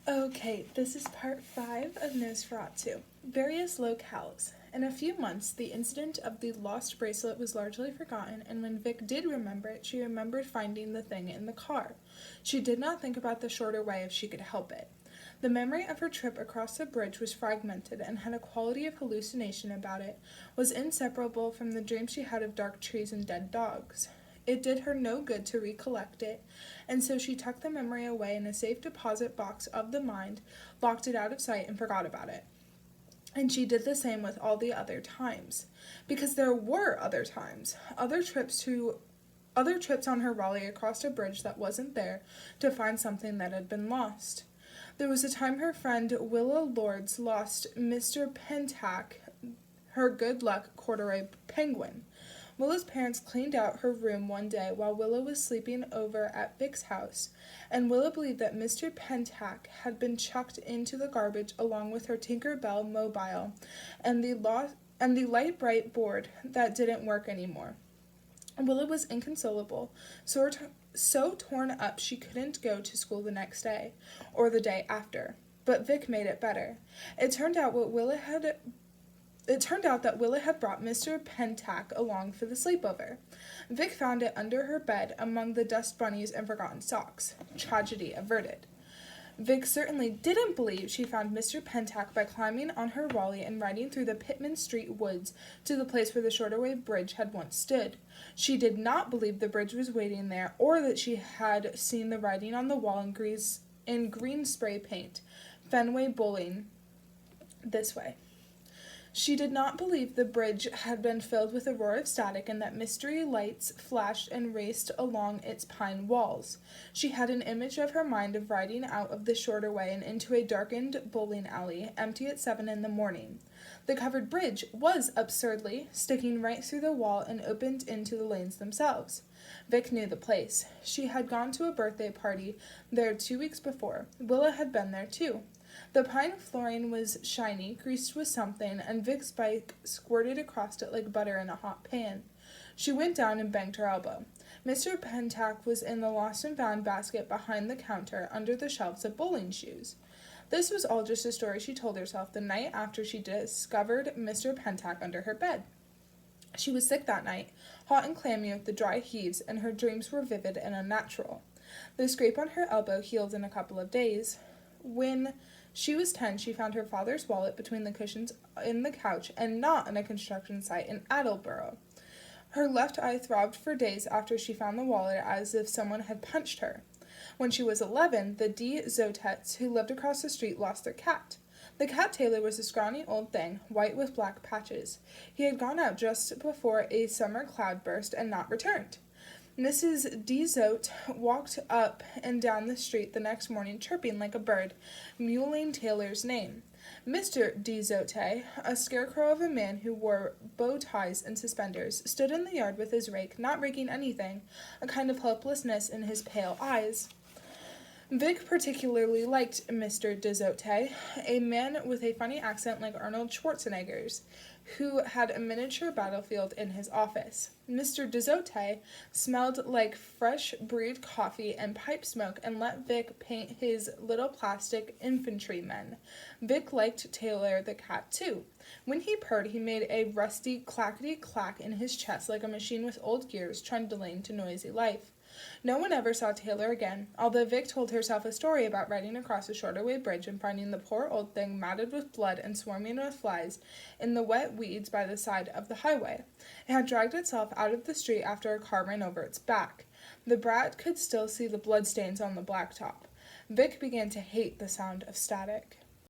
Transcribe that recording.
Okay, this is part 5 of Nos4a2. Various locales. In a few months, the incident of the lost bracelet was largely forgotten, and when Vic did remember it, she remembered finding the thing in the car. She did not think about the shorter way if she could help it. The memory of her trip across the bridge was fragmented and had a quality of hallucination about it, was inseparable from the dream she had of dark trees and dead dogs. It did her no good to recollect it, and so she tucked the memory away in a safe deposit box of the mind, locked it out of sight, and forgot about it. And she did the same with all the other times. Because there were other times, other trips on her Raleigh across a bridge that wasn't there to find something that had been lost. There was a time her friend Willa Lords lost Mr. Pentack, her good luck corduroy penguin. Willa's parents cleaned out her room one day while Willa was sleeping over at Vic's house, and Willa believed that Mr. Pentack had been chucked into the garbage along with her Tinker Bell mobile and the light bright board that didn't work anymore. Willa was inconsolable, so torn up she couldn't go to school the next day, or the day after. But Vic made it better. It turned out that Willa had brought Mr. Pentack along for the sleepover. Vic found it under her bed among the dust bunnies and forgotten socks. Tragedy averted. Vic certainly didn't believe she found Mr. Pentack by climbing on her Raleigh and riding through the Pittman Street woods to the place where the shorterwave bridge had once stood. She did not believe the bridge was waiting there, or that she had seen the writing on the wall in green spray paint, Fenway Bowling, this way. She did not believe the bridge had been filled with a roar of static and that mystery lights flashed and raced along its pine walls. She had an image of her mind of riding out of the shorter way and into a darkened bowling alley, empty at 7 a.m. The covered bridge was, absurdly, sticking right through the wall and opened into the lanes themselves. Vic knew the place. She had gone to a birthday party there 2 weeks before. Willa had been there, too. The pine flooring was shiny, greased with something, and Vic's bike squirted across it like butter in a hot pan. She went down and banged her elbow. Mr. Pentack was in the lost and found basket behind the counter under the shelves of bowling shoes. This was all just a story she told herself the night after she discovered Mr. Pentack under her bed. She was sick that night, hot and clammy with the dry heaves, and her dreams were vivid and unnatural. The scrape on her elbow healed in a couple of days. When she was 10, she found her father's wallet between the cushions in the couch and not on a construction site in Attleboro. Her left eye throbbed for days after she found the wallet as if someone had punched her. When she was 11, the D. Zotets, who lived across the street, lost their cat. The cat Taylor was a scrawny old thing, white with black patches. He had gone out just before a summer cloudburst and not returned. Mrs. D. Zote walked up and down the street the next morning chirping like a bird, mewling Taylor's name. Mr. D. Zote, a scarecrow of a man who wore bow ties and suspenders, stood in the yard with his rake, not raking anything, a kind of helplessness in his pale eyes. Vic particularly liked Mr. De Zote, a man with a funny accent like Arnold Schwarzenegger's, who had a miniature battlefield in his office. Mr. De Zote smelled like fresh brewed coffee and pipe smoke and let Vic paint his little plastic infantrymen. Vic liked Taylor the cat, too. When he purred, he made a rusty clackety-clack in his chest like a machine with old gears trundling to noisy life. No one ever saw Taylor again, although Vic told herself a story about riding across a shorterway bridge and finding the poor old thing matted with blood and swarming with flies in the wet weeds by the side of the highway. It had dragged itself out of the street after a car ran over its back. The brat could still see the bloodstains on the blacktop. Vic began to hate the sound of static.